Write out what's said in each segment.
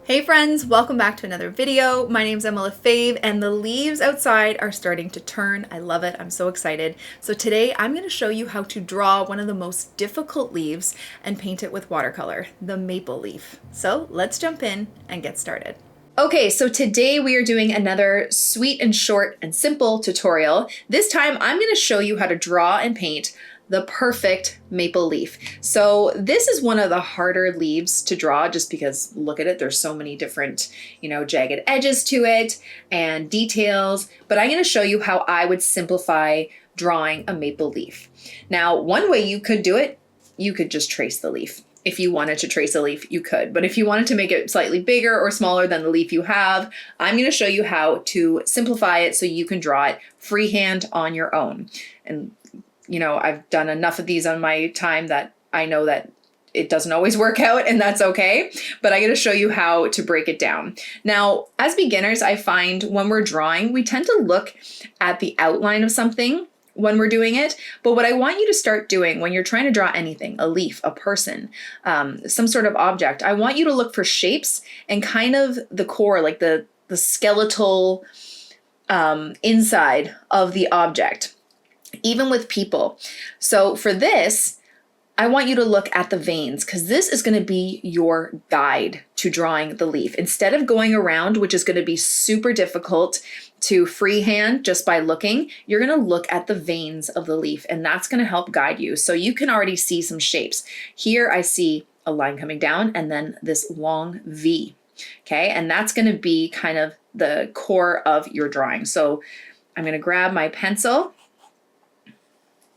Hey friends, welcome back to another video. My name's Lefebvre and the leaves outside are starting to turn. I love it. I'm so excited. So today I'm going to show you how to draw one of the most difficult leaves and paint it with watercolor, the maple leaf. So let's jump in and get started. Okay, so today we are doing another sweet and short and simple tutorial. This time I'm going to show you how to draw and paint the perfect maple leaf. So this is one of the harder leaves to draw just because look at it, there's so many different, jagged edges to it and details, but I'm going to show you how I would simplify drawing a maple leaf. Now, one way you could do it, you could just trace the leaf. If you wanted to trace a leaf, you could. But if you wanted to make it slightly bigger or smaller than the leaf you have, I'm going to show you how to simplify it so you can draw it freehand on your own. And I've done enough of these on my time that I know that it doesn't always work out, and that's okay. But I'm going to show you how to break it down. Now, as beginners, I find when we're drawing, we tend to look at the outline of something when we're doing it. But what I want you to start doing when you're trying to draw anything, a leaf, a person, some sort of object, I want you to look for shapes and kind of the core, like the skeletal inside of the object. Even with people. So for this, I want you to look at the veins because this is going to be your guide to drawing the leaf. Instead of going around, which is going to be super difficult to freehand just by looking, you're going to look at the veins of the leaf and that's going to help guide you. So you can already see some shapes. Here I see a line coming down and then this long V. Okay, and that's going to be kind of the core of your drawing. So I'm going to grab my pencil.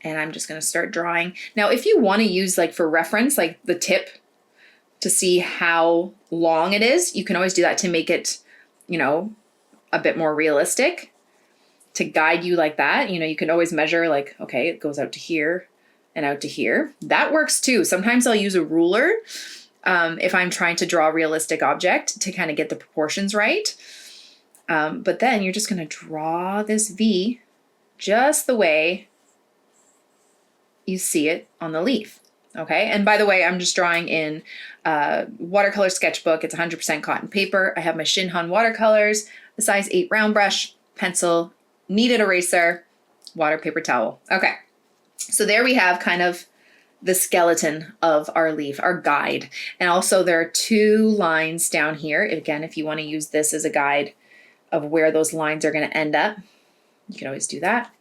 And I'm just going to start drawing. Now, if you want to use for reference, like the tip to see how long it is, you can always do that to make it, a bit more realistic to guide you like that. You can always measure okay, it goes out to here and out to here. That works too. Sometimes I'll use a ruler if I'm trying to draw a realistic object to kind of get the proportions right. But then you're just going to draw this V just the way you see it on the leaf. Okay. And by the way, I'm just drawing in watercolor sketchbook. It's 100% cotton paper. I have my Shinhan watercolors, the size 8 round brush, pencil, kneaded eraser, water, paper towel. Okay. So there we have kind of the skeleton of our leaf, our guide. And also there are 2 lines down here. Again, if you want to use this as a guide of where those lines are going to end up, you can always do that.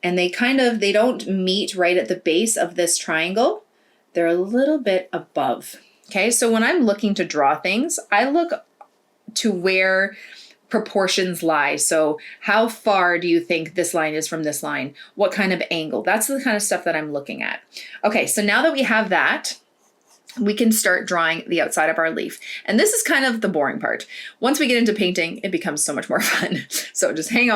And they don't meet right at the base of this triangle. They're a little bit above. Okay, so when I'm looking to draw things, I look to where proportions lie. So how far do you think this line is from this line? What kind of angle? That's the kind of stuff that I'm looking at. Okay, so now that we have that, we can start drawing the outside of our leaf. And this is kind of the boring part. Once we get into painting, it becomes so much more fun. So just hang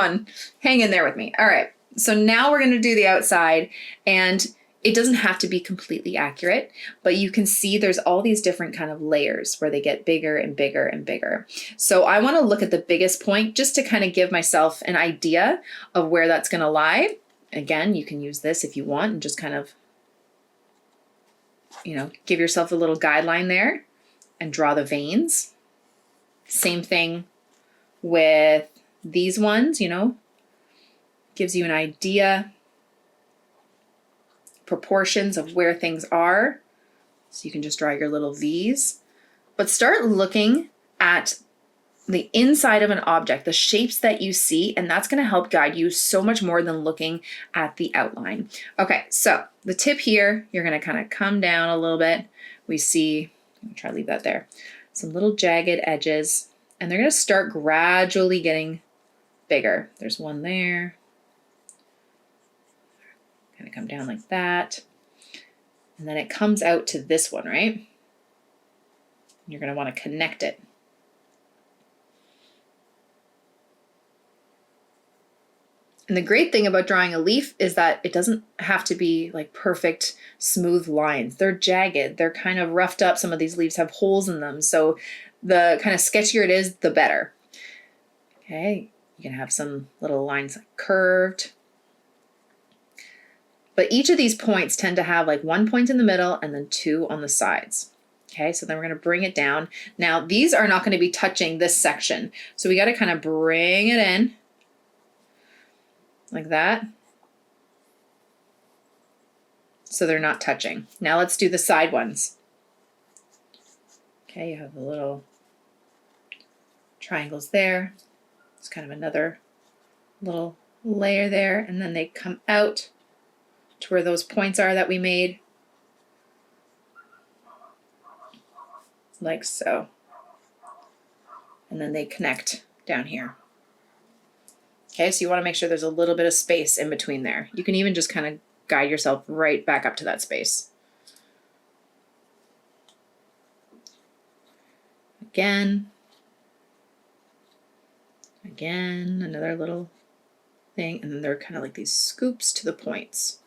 in there with me. All right. So now we're going to do the outside, and it doesn't have to be completely accurate, but you can see there's all these different kind of layers where they get bigger and bigger and bigger. So I want to look at the biggest point just to kind of give myself an idea of where that's going to lie. Again, you can use this if you want and just kind of, give yourself a little guideline there and draw the veins. Same thing with these ones, gives you an idea, proportions of where things are. So you can just draw your little V's, but start looking at the inside of an object, the shapes that you see, and that's going to help guide you so much more than looking at the outline. Okay, so the tip here, you're going to kind of come down a little bit. We see, I'm going to try to leave that there, some little jagged edges, and they're going to start gradually getting bigger. There's one there. Kind of come down like that. And then it comes out to this one, right? You're going to want to connect it. And the great thing about drawing a leaf is that it doesn't have to be perfect smooth lines. They're jagged. They're kind of roughed up. Some of these leaves have holes in them. So the kind of sketchier it is, the better. Okay. You can have some little lines curved. But each of these points tend to have 1 point in the middle and then 2 on the sides. Okay, so then we're going to bring it down. Now, these are not going to be touching this section. So we got to kind of bring it in like that. So they're not touching. Now let's do the side ones. Okay, you have the little triangles there. It's kind of another little layer there, and then they come out to where those points are that we made. Like so. And then they connect down here. Okay, so you want to make sure there's a little bit of space in between there. You can even just kind of guide yourself right back up to that space. Again, another little thing, and then they're kind of like these scoops to the points.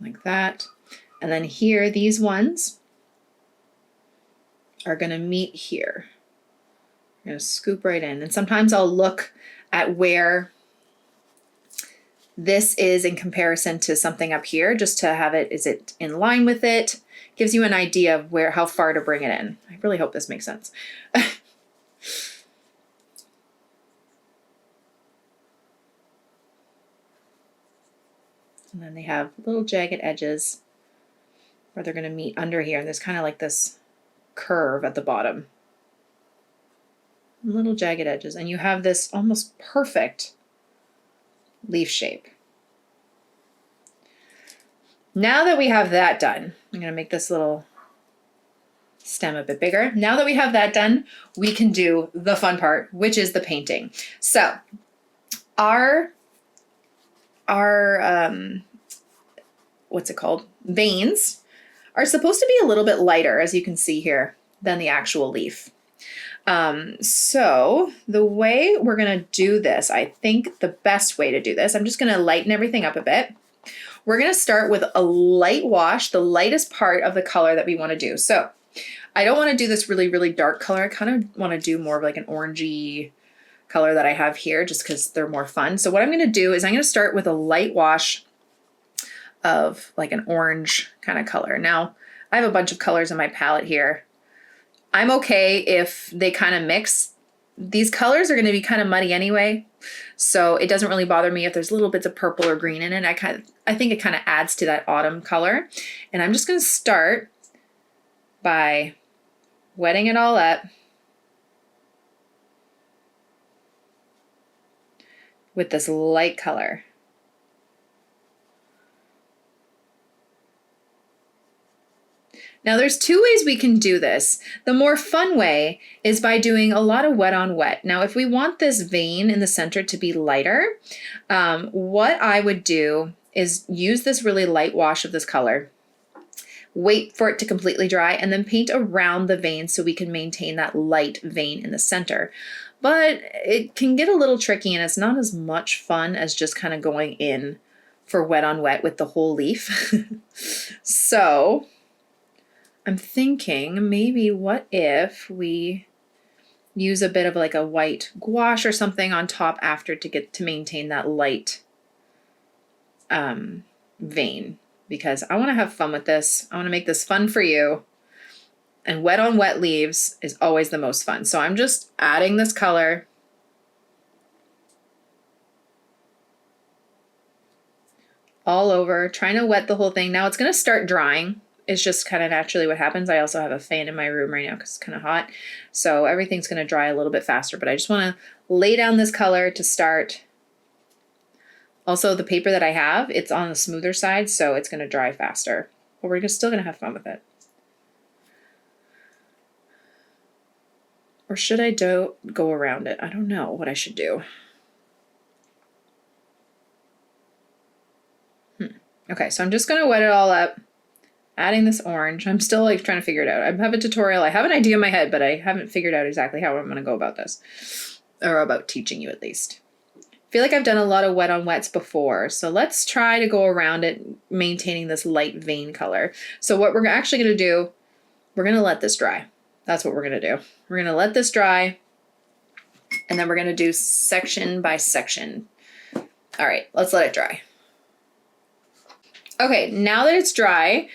Like that. And then here, these ones are going to meet here. I'm going to scoop right in. And sometimes I'll look at where this is in comparison to something up here, just to have it, is it in line with it? Gives you an idea of how far to bring it in. I really hope this makes sense. And then they have little jagged edges where they're going to meet under here. And there's kind of like this curve at the bottom. Little jagged edges. And you have this almost perfect leaf shape. Now that we have that done, I'm going to make this little stem a bit bigger. Now that we have that done, we can do the fun part, which is the painting. So our what's it called? Veins are supposed to be a little bit lighter, as you can see here, than the actual leaf. So the way we're going to do this, I think the best way to do this, I'm just going to lighten everything up a bit. We're going to start with a light wash, the lightest part of the color that we want to do. So I don't want to do this really, really dark color. I kind of want to do more of like an orangey color that I have here, just because they're more fun. So what I'm going to do is I'm going to start with a light wash of like an orange kind of color. Now, I have a bunch of colors in my palette here. I'm okay if they kind of mix. These colors are going to be kind of muddy anyway, so it doesn't really bother me if there's little bits of purple or green in it. I think it kind of adds to that autumn color. And I'm just going to start by wetting it all up with this light color. Now there's two ways we can do this. The more fun way is by doing a lot of wet on wet. Now if we want this vein in the center to be lighter, what I would do is use this really light wash of this color, wait for it to completely dry, and then paint around the vein so we can maintain that light vein in the center. But it can get a little tricky and it's not as much fun as just kind of going in for wet on wet with the whole leaf. So I'm thinking maybe what if we use a bit of like a white gouache or something on top after to maintain that light vein, because I want to have fun with this. I want to make this fun for you. And wet on wet leaves is always the most fun. So I'm just adding this color all over, trying to wet the whole thing. Now it's going to start drying. It's just kind of naturally what happens. I also have a fan in my room right now because it's kind of hot. So everything's going to dry a little bit faster, but I just want to lay down this color to start. Also, the paper that I have, it's on the smoother side, so it's going to dry faster. But we're still going to have fun with it. Or should I go around it? I don't know what I should do. Okay, so I'm just going to wet it all up. Adding this orange. I'm still like trying to figure it out. I have a tutorial. I have an idea in my head, but I haven't figured out exactly how I'm going to go about this. Or about teaching you at least. I feel like I've done a lot of wet on wets before. So let's try to go around it, maintaining this light vein color. So what we're actually going to do, we're going to let this dry. That's what we're going to do. We're going to let this dry. And then we're going to do section by section. All right, let's let it dry. Okay, now that it's dry,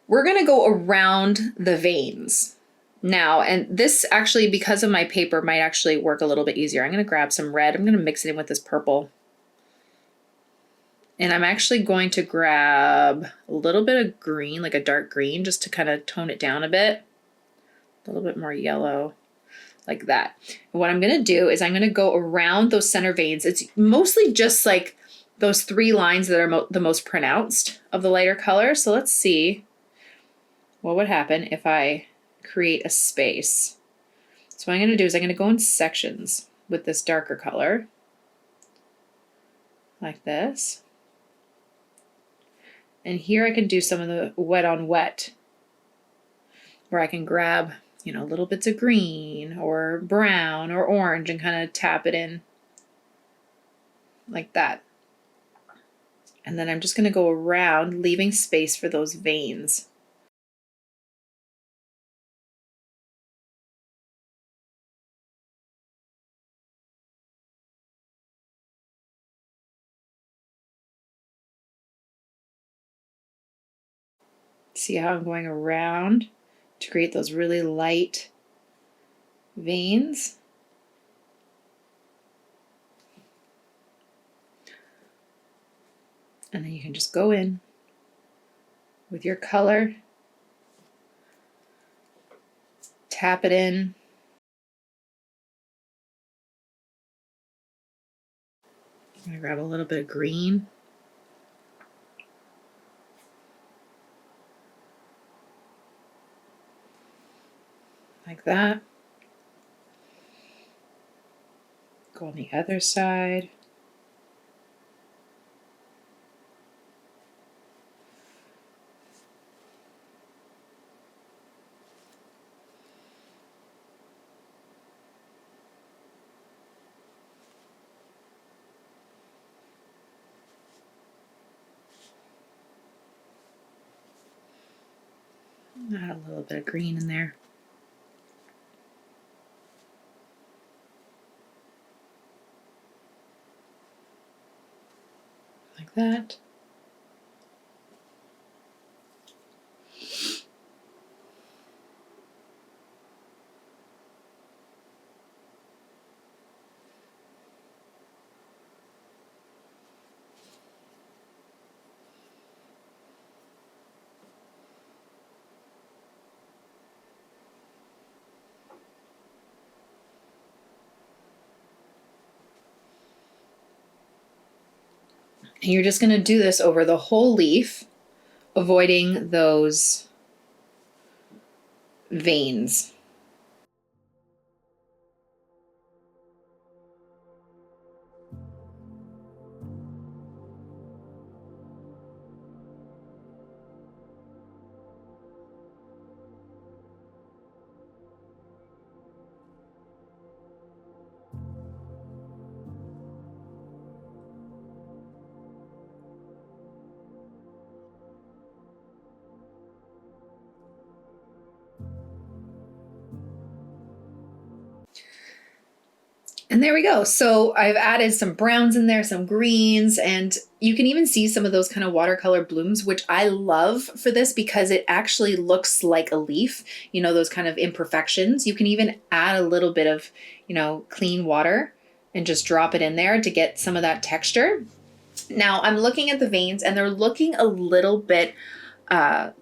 we're gonna go around the veins now. And this actually, because of my paper, might actually work a little bit easier. I'm gonna grab some red. I'm gonna mix it in with this purple. And I'm actually going to grab a little bit of green, like a dark green, just to kind of tone it down a bit. A little bit more yellow, like that. And what I'm gonna do is I'm gonna go around those center veins. It's mostly just like those 3 lines that are the most pronounced of the lighter color. So let's see what would happen if I create a space. So what I'm gonna do is I'm gonna go in sections with this darker color, like this. And here I can do some of the wet on wet, where I can grab, little bits of green or brown or orange and kind of tap it in like that. And then I'm just going to go around, leaving space for those veins. See how I'm going around to create those really light veins? And then you can just go in with your color, tap it in. I'm going to grab a little bit of green. Like that. Go on the other side. Add a little bit of green in there. Like that. And you're just going to do this over the whole leaf, avoiding those veins. And there we go. So I've added some browns in there, some greens, and you can even see some of those kind of watercolor blooms, which I love for this because it actually looks like a leaf, those kind of imperfections. You can even add a little bit of, clean water and just drop it in there to get some of that texture. Now I'm looking at the veins and they're looking a little bit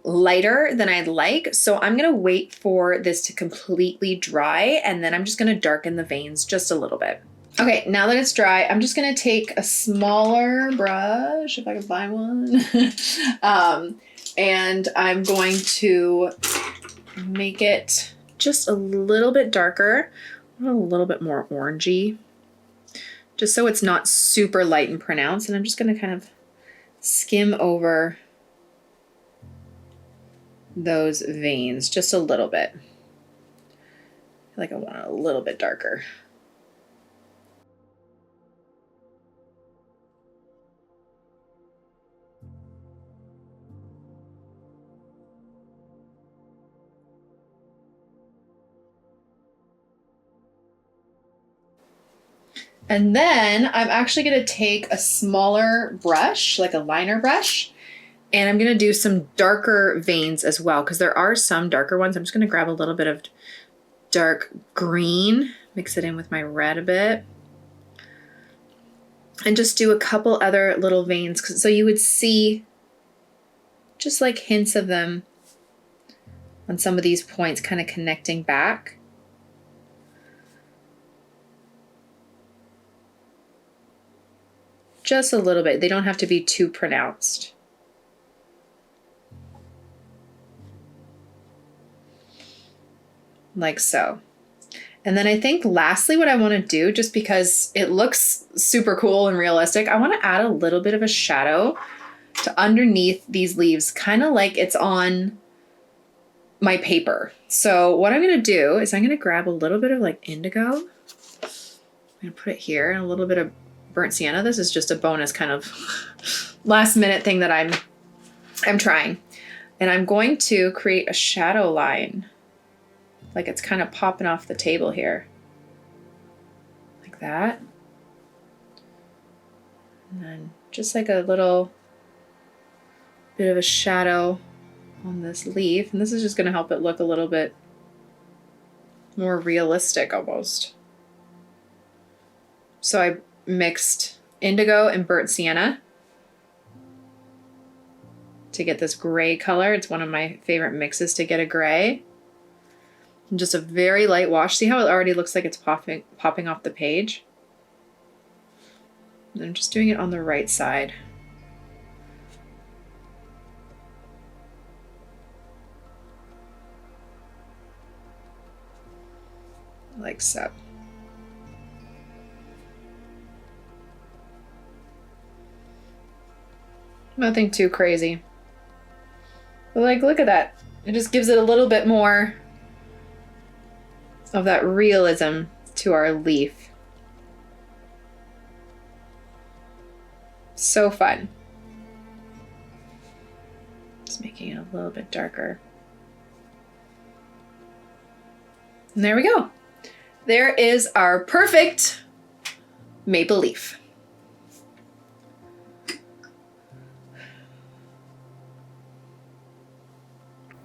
lighter than I'd like. So I'm going to wait for this to completely dry and then I'm just going to darken the veins just a little bit. Okay, now that it's dry, I'm just going to take a smaller brush, if I can find one, and I'm going to make it just a little bit darker, a little bit more orangey, just so it's not super light and pronounced. And I'm just going to kind of skim over those veins just a little bit. I feel like I want it a little bit darker. And then I'm actually going to take a smaller brush, like a liner brush, And I'm going to do some darker veins as well, because there are some darker ones. I'm just going to grab a little bit of dark green, mix it in with my red a bit, and just do a couple other little veins. So you would see just like hints of them on some of these points kind of connecting back. Just a little bit. They don't have to be too pronounced. Like so. And then I think lastly what I want to do, just because it looks super cool and realistic, I want to add a little bit of a shadow to underneath these leaves, kind of like it's on my paper. So what I'm going to do is I'm going to grab a little bit of like indigo. I'm going to put it here, and a little bit of burnt sienna. This is just a bonus kind of last minute thing that I'm trying. And I'm going to create a shadow line. Like it's kind of popping off the table here. Like that. And then just like a little bit of a shadow on this leaf. And this is just going to help it look a little bit more realistic almost. So I mixed indigo and burnt sienna to get this gray color. It's one of my favorite mixes to get a gray. And just a very light wash. See how it already looks like it's popping off the page? And I'm just doing it on the right side. Like so. Nothing too crazy. But like, look at that. It just gives it a little bit more of that realism to our leaf. So fun. Just making it a little bit darker. And there we go. There is our perfect maple leaf.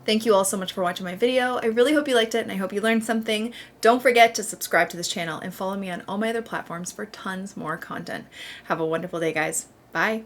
Thank you all so much for watching my video. I really hope you liked it and I hope you learned something. Don't forget to subscribe to this channel and follow me on all my other platforms for tons more content. Have a wonderful day, guys. Bye.